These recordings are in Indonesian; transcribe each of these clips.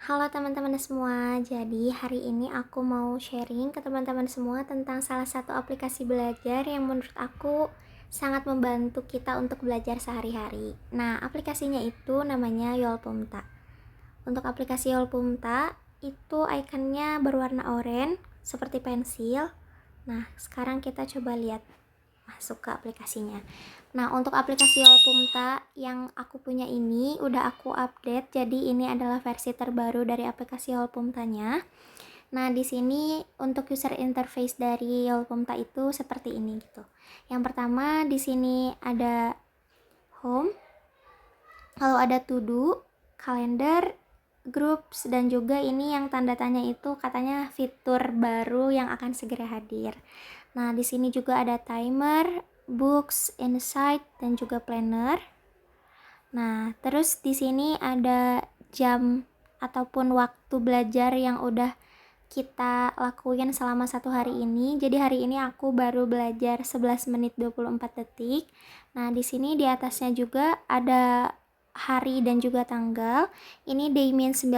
Halo teman-teman semua, jadi hari ini aku mau sharing ke teman-teman semua tentang salah satu aplikasi belajar yang menurut aku sangat membantu kita untuk belajar sehari-hari. Nah, aplikasinya itu namanya Yolpumta. Untuk aplikasi Yolpumta, itu ikonnya berwarna oranye seperti pensil. Nah, sekarang kita coba lihat masuk ke aplikasinya. Nah, untuk aplikasi Yolpumta yang aku punya ini udah aku update, jadi ini adalah versi terbaru dari aplikasi Yolpumtanya. Nah, di sini untuk user interface dari Yolpumta itu seperti ini gitu. Yang pertama di sini ada home, lalu ada to do, kalender, groups, dan juga ini yang tanda tanya itu katanya fitur baru yang akan segera hadir. Nah, di sini juga ada timer, books, insight, dan juga planner. Nah, terus di sini ada jam ataupun waktu belajar yang udah kita lakuin selama satu hari ini. Jadi hari ini aku baru belajar 11 menit 24 detik. Nah, di sini di atasnya juga ada hari dan juga tanggal. Ini day-19.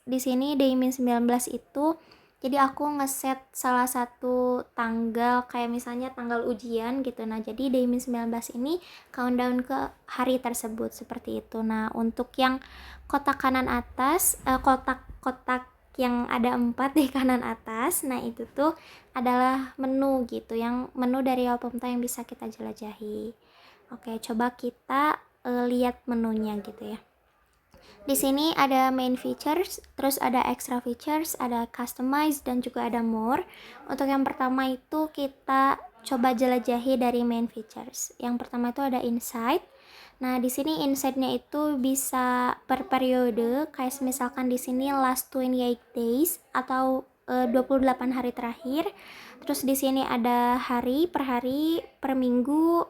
Di sini day-19 itu jadi aku ngeset salah satu tanggal kayak misalnya tanggal ujian gitu. Nah, jadi day-19 ini countdown ke hari tersebut seperti itu. Nah, untuk yang kotak kanan atas, kotak-kotak yang ada 4 di kanan atas, nah itu tuh adalah menu gitu, yang menu dari Yolpumta yang bisa kita jelajahi. Oke, coba kita lihat menunya gitu ya. Di sini ada main features, terus ada extra features, ada customize, dan juga ada more. Untuk yang pertama itu kita coba jelajahi dari main features. Yang pertama itu ada insight. Nah, di sini insight-nya itu bisa per periode, kayak misalkan di sini last 28 days atau 28 hari terakhir. Terus di sini ada hari, per minggu.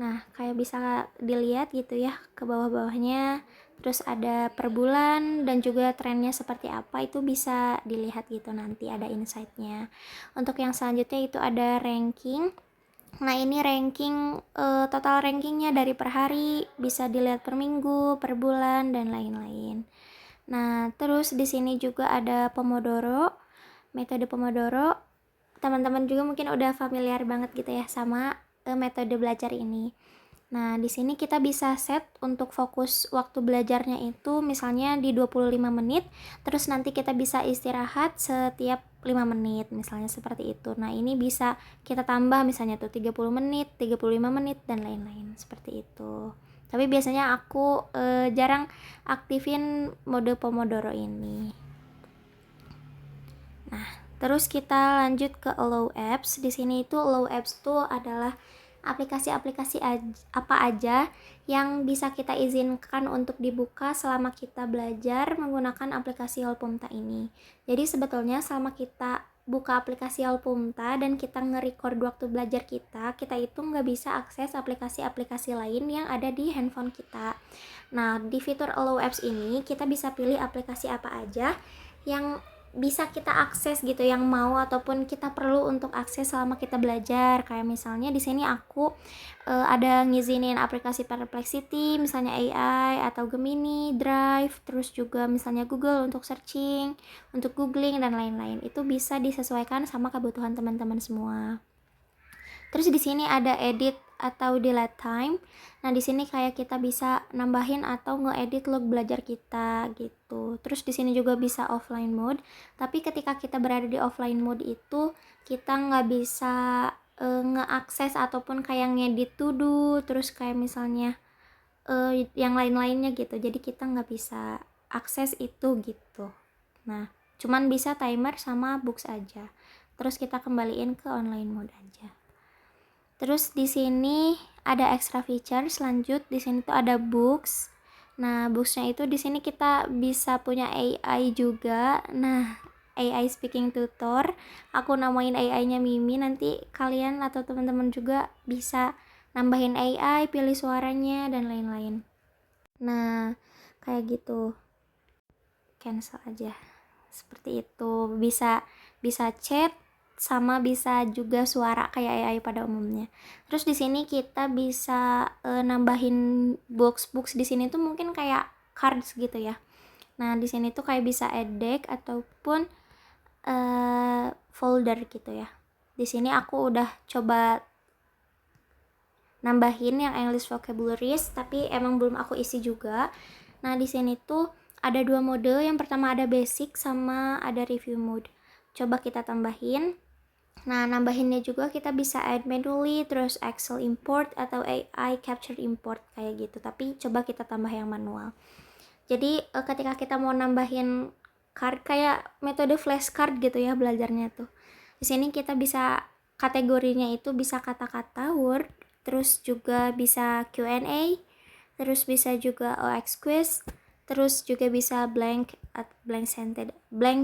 Nah, kayak bisa dilihat gitu ya ke bawah-bawahnya. Terus ada per bulan dan juga trennya seperti apa itu bisa dilihat gitu, nanti ada insight-nya. Untuk yang selanjutnya itu ada ranking. Nah, ini ranking total rankingnya dari per hari, bisa dilihat per minggu, per bulan, dan lain-lain. Nah, terus di sini juga ada Pomodoro, metode Pomodoro. Teman-teman juga mungkin udah familiar banget gitu ya sama metode belajar ini. Nah, di sini kita bisa set untuk fokus waktu belajarnya itu misalnya di 25 menit, terus nanti kita bisa istirahat setiap 5 menit, misalnya seperti itu. Nah, ini bisa kita tambah misalnya tuh 30 menit, 35 menit, dan lain-lain, seperti itu. Tapi biasanya aku jarang aktifin mode Pomodoro ini. Nah, terus kita lanjut ke Allow Apps. Di sini itu Allow Apps itu adalah aplikasi-aplikasi apa aja yang bisa kita izinkan untuk dibuka selama kita belajar menggunakan aplikasi Yolpumta ini. Jadi sebetulnya selama kita buka aplikasi Yolpumta dan kita nge-record waktu belajar kita itu nggak bisa akses aplikasi-aplikasi lain yang ada di handphone kita. Nah, di fitur Allow Apps ini kita bisa pilih aplikasi apa aja yang bisa kita akses gitu, yang mau ataupun kita perlu untuk akses selama kita belajar. Kayak misalnya di sini aku ada ngizinin aplikasi Perplexity, misalnya AI atau Gemini, Drive, terus juga misalnya Google untuk searching, untuk googling, dan lain-lain. Itu bisa disesuaikan sama kebutuhan teman-teman semua. Terus di sini ada edit atau delete time. Nah, di sini kayak kita bisa nambahin atau ngeedit log belajar kita gitu. Terus di sini juga bisa offline mode. Tapi ketika kita berada di offline mode itu kita nggak bisa ngeakses ataupun kayak ngedit to do, terus kayak misalnya yang lain-lainnya gitu. Jadi kita nggak bisa akses itu gitu. Nah, cuman bisa timer sama books aja. Terus kita kembaliin ke online mode aja. Terus di sini ada extra features. Lanjut di sini tuh ada books. Nah, booksnya itu di sini kita bisa punya AI juga. Nah, AI speaking tutor. Aku namain AI-nya Mimi. Nanti kalian atau teman-teman juga bisa nambahin AI, pilih suaranya, dan lain-lain. Nah, kayak gitu. Cancel aja. Seperti itu. Bisa chat sama bisa juga suara kayak AI pada umumnya. Terus di sini kita bisa nambahin box di sini tuh mungkin kayak cards gitu ya. Nah, di sini tuh kayak bisa edit ataupun folder gitu ya. Di sini aku udah coba nambahin yang English vocabularies, tapi emang belum aku isi juga. Nah, di sini tuh ada 2 mode. Yang pertama ada basic sama ada review mode. Coba kita tambahin. Nah, nambahinnya juga kita bisa add manually, terus Excel import atau AI capture import kayak gitu. Tapi coba kita tambah yang manual. Jadi ketika kita mau nambahin card kayak metode flashcard gitu ya belajarnya tuh. Di sini kita bisa kategorinya itu bisa kata-kata word, terus juga bisa Q&A, terus bisa juga OX quiz, terus juga bisa blank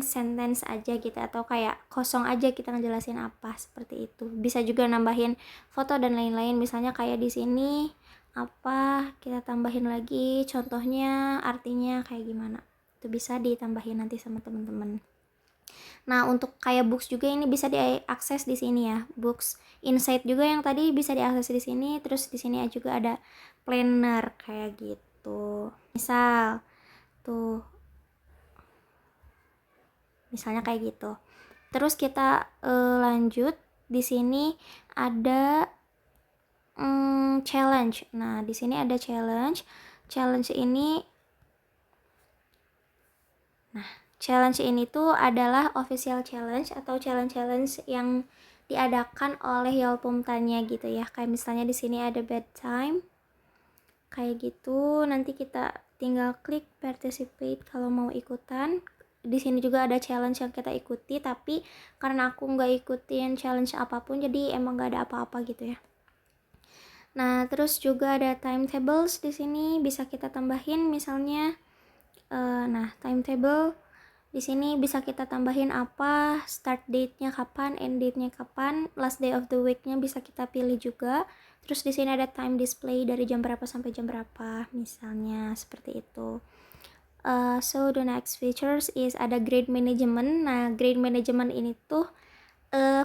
sentence aja gitu, atau kayak kosong aja kita ngejelasin apa, seperti itu. Bisa juga nambahin foto dan lain-lain, misalnya kayak di sini apa kita tambahin lagi contohnya, artinya kayak gimana, itu bisa ditambahin nanti sama teman-teman. Nah, untuk kayak books juga ini bisa diakses di sini ya. Books Insight juga yang tadi bisa diakses di sini. Terus di sini juga ada planner kayak gitu. Misal tuh, misalnya kayak gitu. Terus kita lanjut, di sini ada challenge. Nah, di sini ada challenge. Challenge ini Challenge ini tuh adalah official challenge atau challenge yang diadakan oleh Yolpumtanya gitu ya. Kayak misalnya di sini ada bedtime. Kayak gitu, nanti kita tinggal klik participate kalau mau ikutan. Di sini juga ada challenge yang kita ikuti, tapi karena aku nggak ikutin challenge apapun, jadi emang nggak ada apa-apa gitu ya. Nah, terus juga ada timetables di sini bisa kita tambahin, misalnya, timetable di sini bisa kita tambahin apa, start date-nya kapan, end date-nya kapan, last day of the week-nya bisa kita pilih juga. Terus di sini ada time display dari jam berapa sampai jam berapa, misalnya seperti itu. So the next features is ada grade management. Nah, grade management ini tuh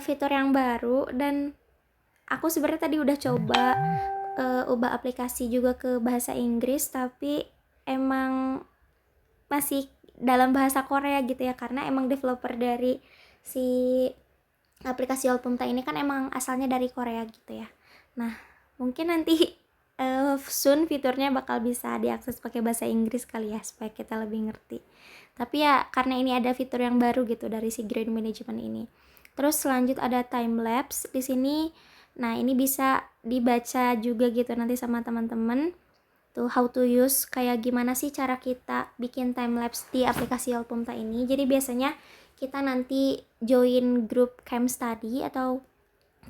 fitur yang baru, dan aku sebenarnya tadi udah coba ubah aplikasi juga ke bahasa Inggris, tapi emang masih dalam bahasa Korea gitu ya, karena emang developer dari si aplikasi Yolpumta ini kan emang asalnya dari Korea gitu ya. Nah, mungkin nanti soon fiturnya bakal bisa diakses pakai bahasa Inggris kali ya, supaya kita lebih ngerti. Tapi ya karena ini ada fitur yang baru gitu dari si grade management ini. Terus selanjut ada time lapse di sini. Nah, ini bisa dibaca juga gitu nanti sama teman-teman tuh, how to use, kayak gimana sih cara kita bikin timelapse di aplikasi Yolpumta ini. Jadi biasanya kita nanti join grup camp study atau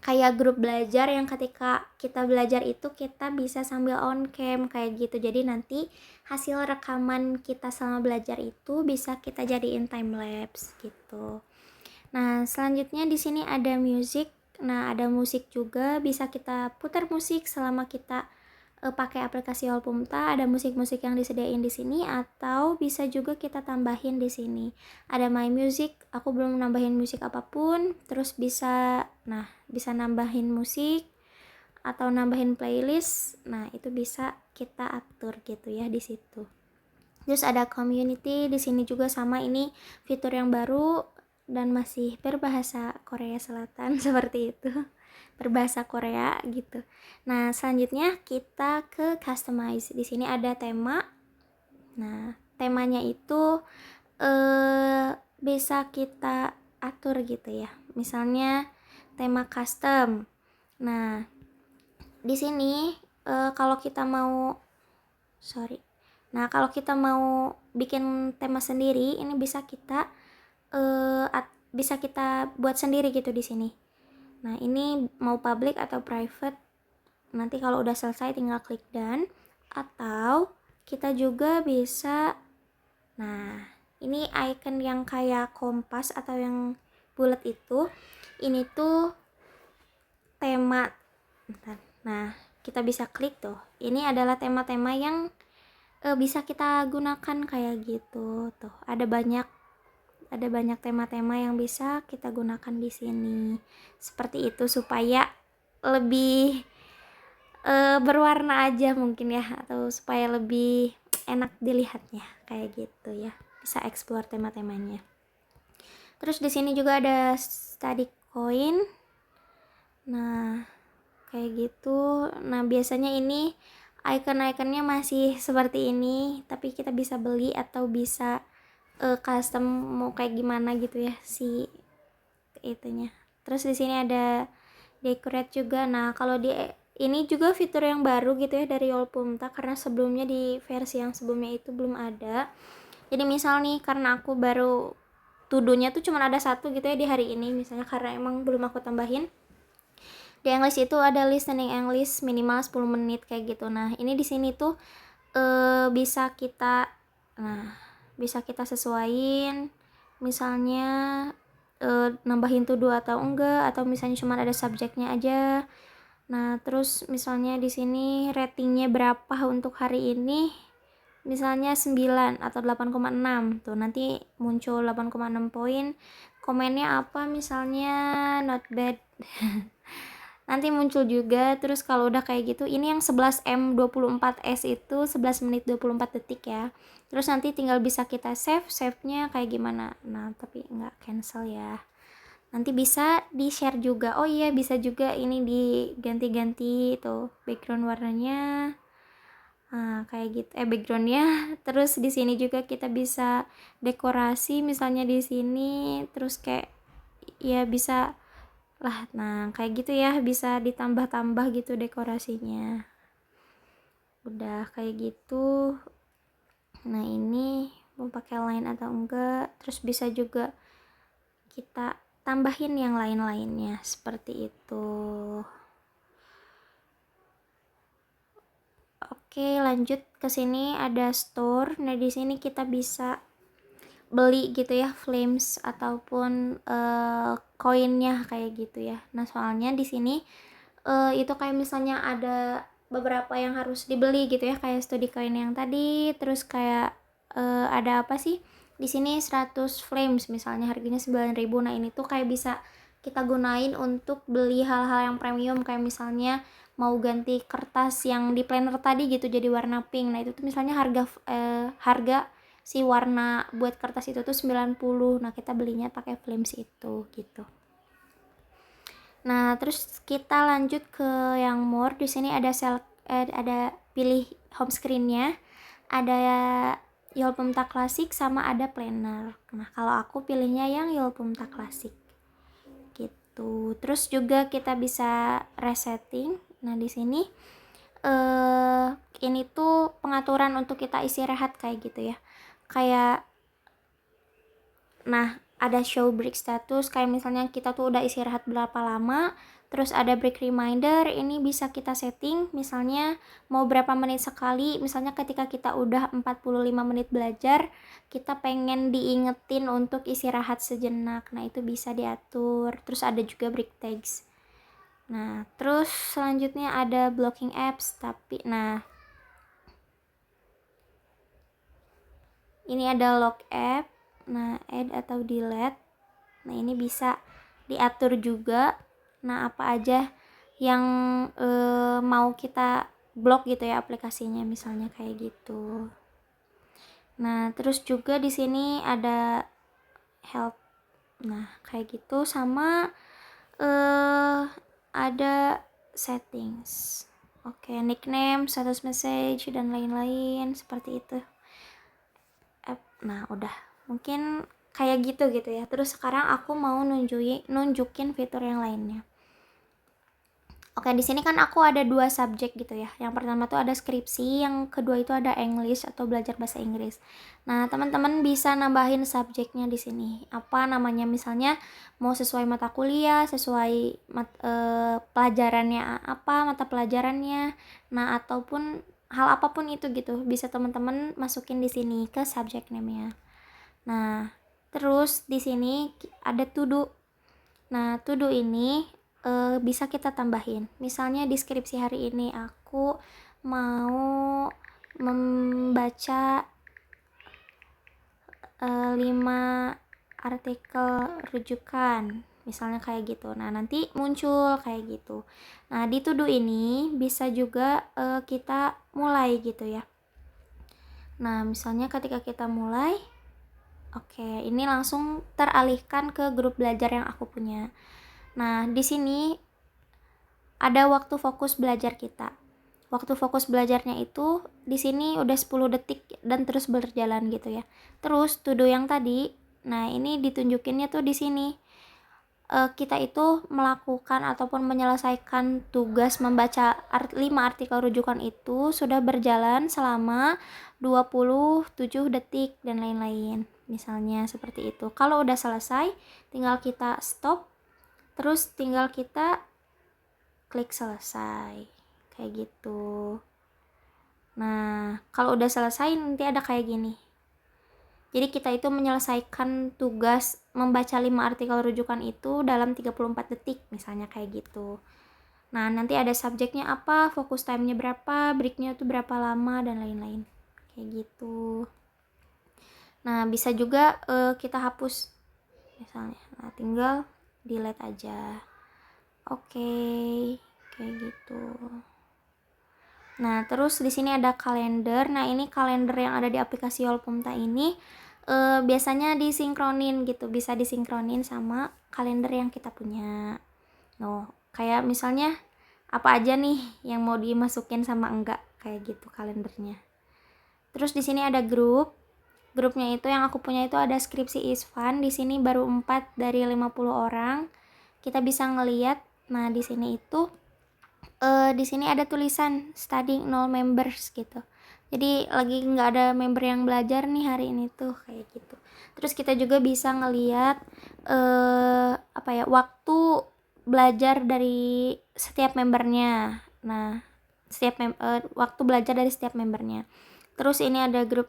kayak grup belajar yang ketika kita belajar itu kita bisa sambil on cam kayak gitu. Jadi nanti hasil rekaman kita selama belajar itu bisa kita jadiin timelapse gitu. Nah, selanjutnya di sini ada music. Nah, ada musik juga, bisa kita putar musik selama kita pakai aplikasi Yolpumta. Ada musik-musik yang disediain di sini, atau bisa juga kita tambahin di sini. Ada My Music, aku belum nambahin musik apapun. Terus bisa nambahin musik atau nambahin playlist. Nah, itu bisa kita atur gitu ya di situ. Terus ada community, di sini juga sama, ini fitur yang baru dan masih berbahasa Korea Selatan seperti itu. Berbahasa Korea gitu. Nah, selanjutnya kita ke customize. Di sini ada tema. Nah, temanya itu bisa kita atur gitu ya. Misalnya tema custom. Nah, di sini kalau kita mau kalau kita mau bikin tema sendiri, ini bisa kita buat sendiri gitu di sini. Nah, ini mau public atau private, nanti kalau udah selesai tinggal klik done. Atau kita juga bisa, nah ini icon yang kayak kompas atau yang bulat itu, ini tuh tema. Nah, kita bisa klik tuh, ini adalah tema-tema yang bisa kita gunakan kayak gitu. Tuh, ada banyak tema-tema yang bisa kita gunakan di sini. Seperti itu, supaya lebih berwarna aja mungkin ya, atau supaya lebih enak dilihatnya kayak gitu ya. bisa explore tema-temanya. Terus di sini juga ada study coin. Nah, kayak gitu. Nah, biasanya ini icon-iconnya masih seperti ini, tapi kita bisa beli atau bisa custom mau kayak gimana gitu ya si itunya. Terus di sini ada decorate juga. Nah, kalau di ini juga fitur yang baru gitu ya dari Yolpumta, karena sebelumnya di versi yang sebelumnya itu belum ada. Jadi misal nih, karena aku baru tudunya tuh cuma ada satu gitu ya di hari ini, misalnya karena emang belum aku tambahin. Di English itu ada listening English minimal 10 menit kayak gitu. Nah, ini di sini tuh bisa kita sesuaiin, misalnya nambahin to do atau enggak, atau misalnya cuma ada subjeknya aja. Nah, terus misalnya di sini ratingnya berapa untuk hari ini, misalnya 9 atau 8,6 tuh, nanti muncul 8,6 poin. Komennya apa, misalnya not bad. Nanti muncul juga. Terus kalau udah kayak gitu, ini yang 11M24S itu 11 menit 24 detik ya. Terus nanti tinggal bisa kita save-nya kayak gimana. Nah, tapi nggak cancel ya. Nanti bisa di share juga. Oh iya, bisa juga ini diganti-ganti tuh background warnanya. Nah, kayak gitu backgroundnya. Terus di sini juga kita bisa dekorasi, misalnya di sini, terus kayak ya bisa lah. Nah, kayak gitu ya, bisa ditambah-tambah gitu dekorasinya. Udah kayak gitu. Nah, ini mau pakai line atau enggak. Terus bisa juga kita tambahin yang lain-lainnya seperti itu. Oke, lanjut ke sini ada store. Nah, di sini kita bisa beli gitu ya flames ataupun koinnya kayak gitu ya. Nah, soalnya di sini itu kayak misalnya ada beberapa yang harus dibeli gitu ya, kayak studi coin yang tadi. Terus kayak ada apa sih di sini 100 flames misalnya harganya 9.000. Nah, ini tuh kayak bisa kita gunain untuk beli hal-hal yang premium, kayak misalnya mau ganti kertas yang di planner tadi gitu jadi warna pink. Nah, itu tuh misalnya harga si warna buat kertas itu tuh 90. Nah, kita belinya pakai flames itu gitu. Nah, terus kita lanjut ke yang more. Di sini ada ada pilih home screen-nya, ada Yolpumta Classic sama ada planner. Nah, kalau aku pilihnya yang Yolpumta Classic gitu. Terus juga kita bisa resetting. Nah, di sini ini tuh pengaturan untuk kita istirahat kayak gitu ya. Kayak nah, ada show break status, kayak misalnya kita tuh udah istirahat berapa lama. Terus ada break reminder, ini bisa kita setting misalnya mau berapa menit sekali. Misalnya ketika kita udah 45 menit belajar, kita pengen diingetin untuk istirahat sejenak. Nah, itu bisa diatur. Terus ada juga break tags. Nah, terus selanjutnya ada blocking apps, tapi nah ini ada lock app. Nah, add atau delete. Nah, ini bisa diatur juga. Nah, apa aja yang mau kita blok gitu ya aplikasinya, misalnya kayak gitu. Nah, terus juga di sini ada help. Nah, kayak gitu, sama ada settings. Oke, nickname, status message dan lain-lain seperti itu. Nah, udah mungkin kayak gitu ya. Terus sekarang aku mau nunjukin fitur yang lainnya. Oke, di sini kan aku ada 2 subjek gitu ya. Yang pertama tuh ada skripsi, yang kedua itu ada English atau belajar bahasa Inggris. Nah, teman-teman bisa nambahin subjeknya di sini. Apa namanya, misalnya mau sesuai mata kuliah, sesuai pelajarannya apa, mata pelajarannya. Nah, ataupun hal apapun itu gitu, bisa teman-teman masukin di sini ke subject name-nya. Nah, terus di sini ada to do. Nah, to do ini bisa kita tambahin. Misalnya di skripsi hari ini aku mau membaca 5 artikel rujukan, misalnya kayak gitu. Nah, nanti muncul kayak gitu. Nah, di to do ini bisa juga kita mulai gitu ya. Nah, misalnya ketika kita mulai, Oke, ini langsung teralihkan ke grup belajar yang aku punya. Nah, di sini ada waktu fokus belajar kita. Waktu fokus belajarnya itu di sini udah 10 detik dan terus berjalan gitu ya. Terus to do yang tadi, nah ini ditunjukinnya tuh di sini. Kita itu melakukan ataupun menyelesaikan tugas membaca 5 artikel rujukan itu sudah berjalan selama 27 detik dan lain-lain. Misalnya seperti itu. Kalau udah selesai, tinggal kita stop, terus tinggal kita klik selesai. Kayak gitu. Nah, kalau udah selesai nanti ada kayak gini. Jadi kita itu menyelesaikan tugas membaca 5 artikel rujukan itu dalam 34 detik, misalnya kayak gitu. Nah, nanti ada subjeknya apa, fokus time-nya berapa, break-nya tuh berapa lama, dan lain-lain. Kayak gitu. Nah, bisa juga kita hapus, misalnya. Nah, tinggal delete aja. Oke, kayak gitu. Nah, terus di sini ada kalender. Nah, ini kalender yang ada di aplikasi Yolpumta ini biasanya disinkronin gitu, bisa disinkronin sama kalender yang kita punya. Noh, kayak misalnya apa aja nih yang mau dimasukin sama enggak, kayak gitu kalendernya. Terus di sini ada grup. Grupnya itu yang aku punya itu ada skripsi is fun. Di sini baru 4 dari 50 orang. Kita bisa ngeliat. Nah, di sini itu di sini ada tulisan studying no members gitu. Jadi lagi nggak ada member yang belajar nih hari ini tuh, kayak gitu. Terus kita juga bisa ngeliat apa ya, waktu belajar dari setiap membernya. Nah, waktu belajar dari setiap membernya. Terus ini ada grup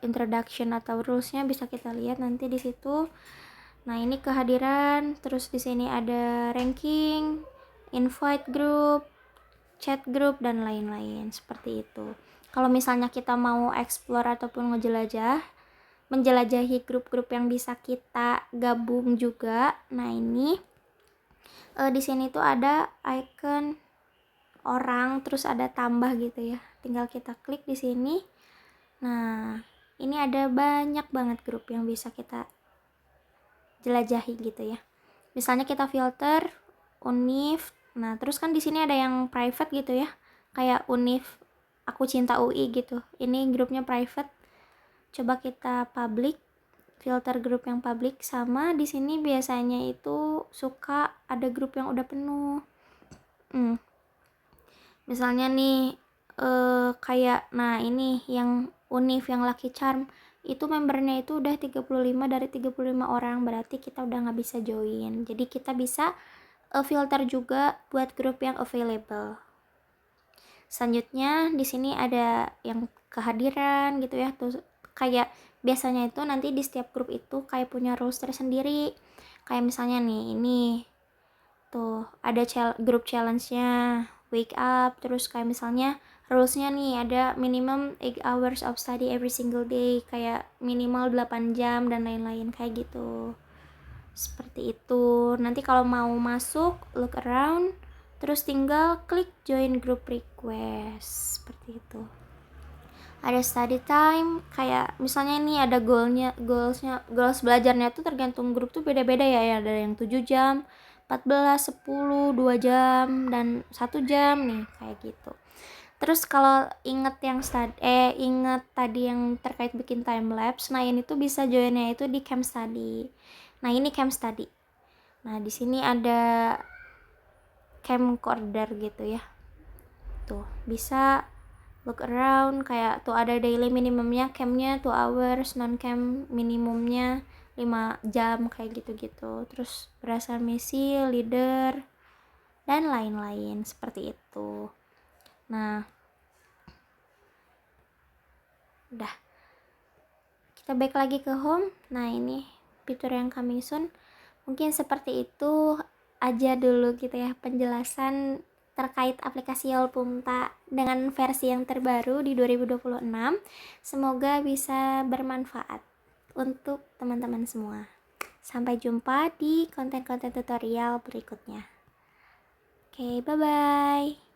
introduction atau rulesnya, bisa kita lihat nanti di situ. Nah, ini kehadiran, terus di sini ada ranking, invite group, chat group, dan lain-lain seperti itu. Kalau misalnya kita mau explore ataupun menjelajahi grup-grup yang bisa kita gabung juga. Nah, ini di sini tuh ada icon orang, terus ada tambah gitu ya. Tinggal kita klik di sini. Nah, ini ada banyak banget grup yang bisa kita jelajahi gitu ya. Misalnya kita filter Univ. Nah, terus kan di sini ada yang private gitu ya. Kayak Univ Aku Cinta UI gitu. Ini grupnya private. Coba kita public, filter grup yang public. Sama di sini biasanya itu suka ada grup yang udah penuh. Misalnya nih kayak nah ini yang Univ yang Lucky Charm itu membernya itu udah 35 dari 35 orang, berarti kita udah nggak bisa join. Jadi kita bisa filter juga buat grup yang available. Selanjutnya di sini ada yang kehadiran gitu ya, tuh kayak biasanya itu nanti di setiap grup itu kayak punya rules tersendiri. Kayak misalnya nih, ini tuh ada grup challenge-nya, wake up, terus kayak misalnya rules-nya nih ada minimum 8 hours of study every single day, kayak minimal 8 jam dan lain-lain kayak gitu. Seperti itu. Nanti kalau mau masuk, look around, terus tinggal klik join group request. Seperti itu. Ada study time, kayak misalnya ini ada goals belajarnya tuh tergantung grup tuh beda-beda ya. Ada yang 7 jam, 14, 10, 2 jam, dan 1 jam nih, kayak gitu. Terus kalau inget tadi yang terkait bikin time lapse, nah ini tuh bisa joinnya itu di camp study. Nah, ini camp study. Nah, di sini ada camcorder gitu ya. Tuh, bisa look around, kayak tuh ada daily minimumnya, campnya 2 hours, non camp minimumnya 5 jam, kayak gitu-gitu. Terus berdasarkan misi, leader, dan lain-lain seperti itu. Nah, udah. Kita back lagi ke home. Nah, ini fitur yang coming soon. Mungkin seperti itu aja dulu gitu ya penjelasan terkait aplikasi Yolpumta dengan versi yang terbaru di 2026. Semoga bisa bermanfaat untuk teman-teman semua. Sampai jumpa di konten-konten tutorial berikutnya. Oke, bye-bye.